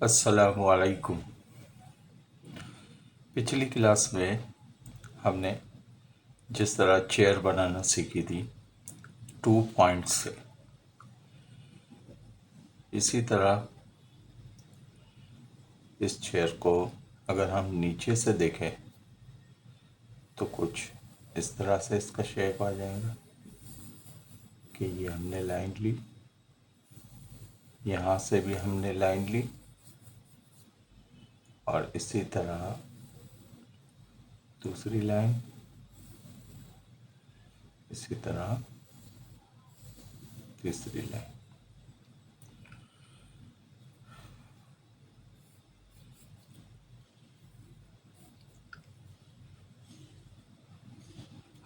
अस्सलामुअलैकुम। पिछली क्लास में हमने जिस तरह चेयर बनाना सीखी थी 2 पॉइंट्स से, इसी तरह इस चेयर को अगर हम नीचे से देखें तो कुछ इस तरह से इसका शेप आ जाएगा कि ये हमने लाइन ली, यहाँ से भी हमने लाइन ली और इसी तरह दूसरी लाइन, इसी तरह तीसरी लाइन।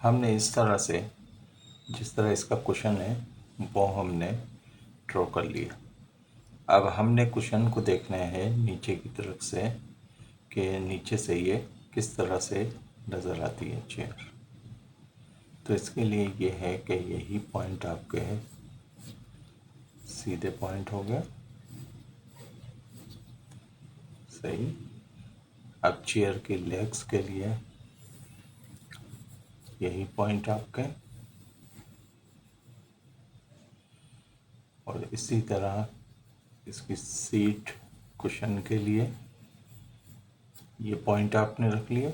हमने इस तरह से जिस तरह इसका कुशन है वो हमने ड्रॉ कर लिया। अब हमने कुशन को देखना है नीचे की तरफ से कि नीचे से ये किस तरह से नज़र आती है चेयर। तो इसके लिए ये है कि यही पॉइंट आपके है, सीधे पॉइंट हो गया, सही। अब चेयर के लेग्स के लिए यही पॉइंट आपके, और इसी तरह इसकी सीट कुशन के लिए ये पॉइंट आपने रख लिया।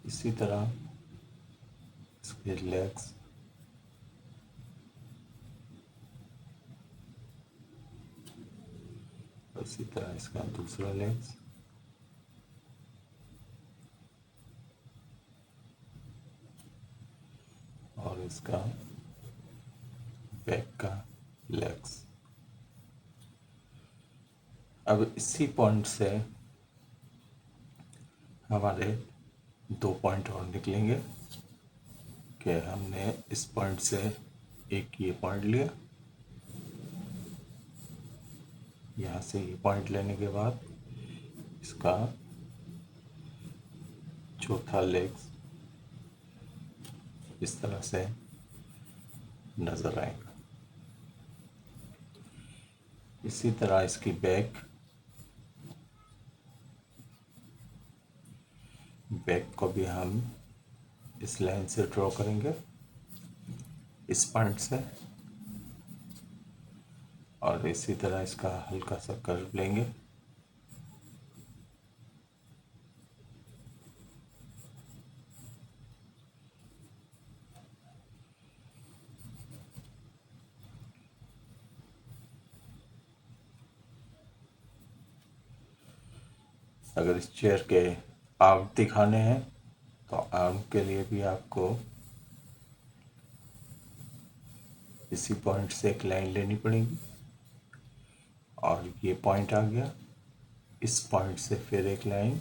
इसी तरह इसके लेग्स, इसी तरह इसका दूसरा लेग्स, और इसका बैक का लेग्स। अब इसी पॉइंट से हमारे 2 पॉइंट और निकलेंगे कि हमने इस पॉइंट से एक ये पॉइंट लिया, यहाँ से ये पॉइंट लेने के बाद इसका चौथा लेग्स इस तरह से नज़र आएगा। इसी तरह इसकी बैक को भी हम इस लाइन से ड्रॉ करेंगे, इस पॉइंट से, और इसी तरह इसका हल्का सा कर्व लेंगे। अगर इस चेयर के आर्म दिखाने हैं तो आर्म के लिए भी आपको इसी पॉइंट से एक लाइन लेनी पड़ेगी, और ये पॉइंट आ गया, इस पॉइंट से फिर एक लाइन,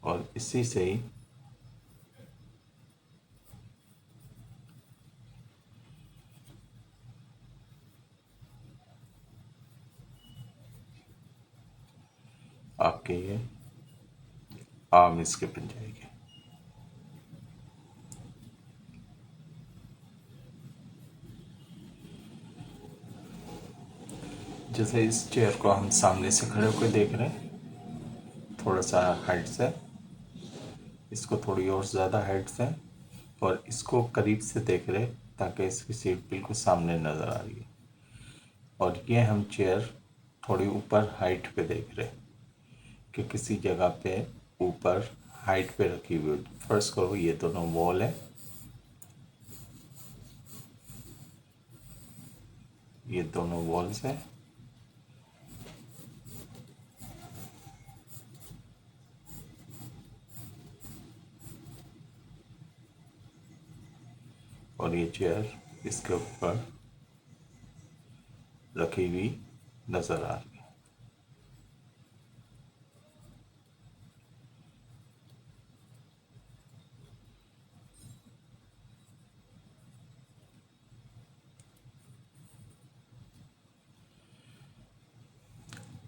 और इसी से ही आपके ये आर्म इसके बन जाएगी। जैसे इस चेयर को हम सामने से खड़े होकर देख रहे हैं, थोड़ा सा हाइट से, इसको थोड़ी और ज़्यादा हाइट से, और इसको करीब से देख रहे ताकि इसकी सीट बिल्कुल सामने नज़र आ रही है। और ये हम चेयर थोड़ी ऊपर हाइट पे देख रहे कि किसी जगह पे ऊपर हाइट पे रखी हुई। फर्स्ट करो, ये दोनों वॉल है, ये दोनों वॉल्स हैं, और ये चेयर इसके ऊपर रखी हुई नज़र आ रही है।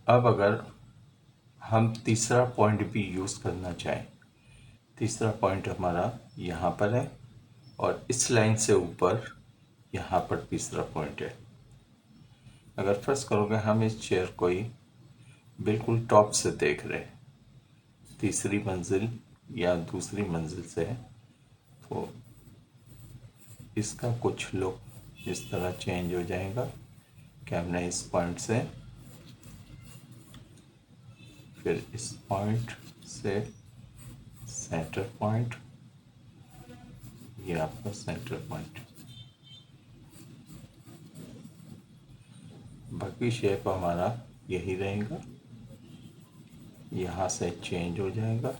अब अगर हम तीसरा पॉइंट भी यूज़ करना चाहें, तीसरा पॉइंट हमारा यहाँ पर है और इस लाइन से ऊपर यहाँ पर तीसरा पॉइंट है। अगर फर्स्ट करोगे हम इस चेयर को ही बिल्कुल टॉप से देख रहे हैं, तीसरी मंजिल या दूसरी मंजिल से, तो इसका कुछ लुक इस तरह चेंज हो जाएगा कि हमने इस पॉइंट से, फिर इस पॉइंट से सेंटर पॉइंट, ये आपका सेंटर पॉइंट, बाकी शेप हमारा यही रहेगा। यहाँ से चेंज हो जाएगा,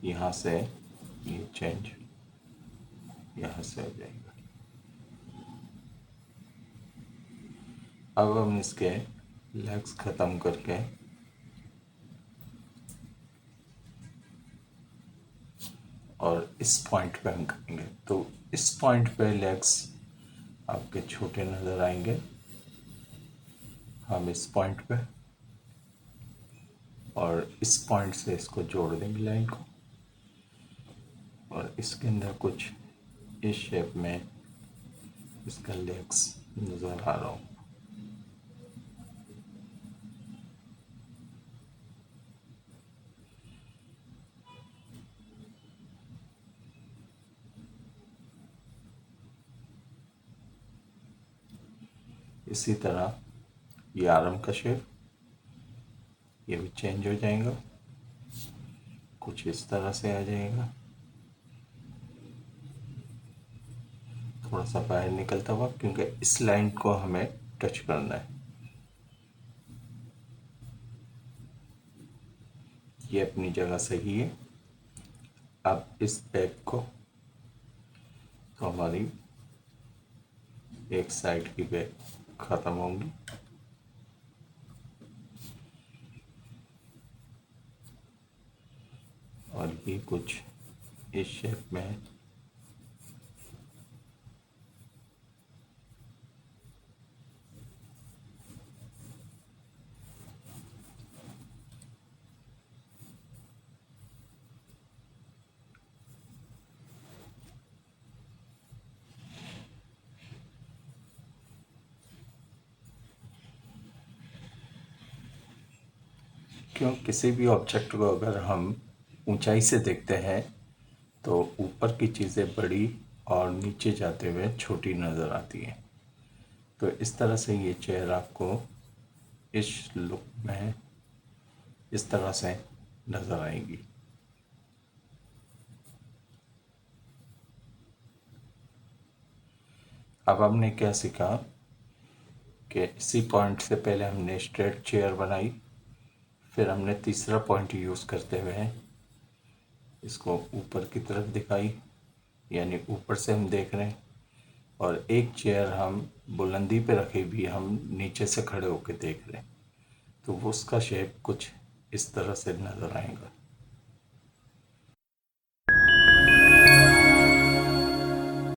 यहाँ से ये चेंज यहाँ से हो जाएगा। अब हम इसके लेग्स ख़त्म करके और इस पॉइंट पे हम करेंगे, तो इस पॉइंट पे लेग्स आपके छोटे नज़र आएंगे। हम इस पॉइंट पे और इस पॉइंट से इसको जोड़ देंगे लाइन को, और इसके अंदर कुछ इस शेप में इसका लेग्स नज़र आ रहा हो। इसी तरह ये आर्म का शेप, ये भी चेंज हो जाएगा, कुछ इस तरह से आ जाएगा, थोड़ा सा बाहर निकलता हुआ, क्योंकि इस लाइन को हमें टच करना है। ये अपनी जगह सही है। अब इस बैग को, तो हमारी एक साइड की बैग ख़त्म होंगी, और ये कुछ इस शेप में है। क्यों, किसी भी ऑब्जेक्ट को अगर हम ऊंचाई से देखते हैं तो ऊपर की चीज़ें बड़ी और नीचे जाते हुए छोटी नज़र आती हैं। तो इस तरह से ये चेयर आपको इस लुक में इस तरह से नज़र आएगी। अब हमने क्या सीखा कि इसी पॉइंट से पहले हमने स्ट्रेट चेयर बनाई, फिर हमने तीसरा पॉइंट यूज़ करते हुए इसको ऊपर की तरफ दिखाई, यानी ऊपर से हम देख रहे हैं, और एक चेयर हम बुलंदी पे रखे भी हम नीचे से खड़े होकर देख रहे हैं, तो वो उसका शेप कुछ इस तरह से नज़र आएगा।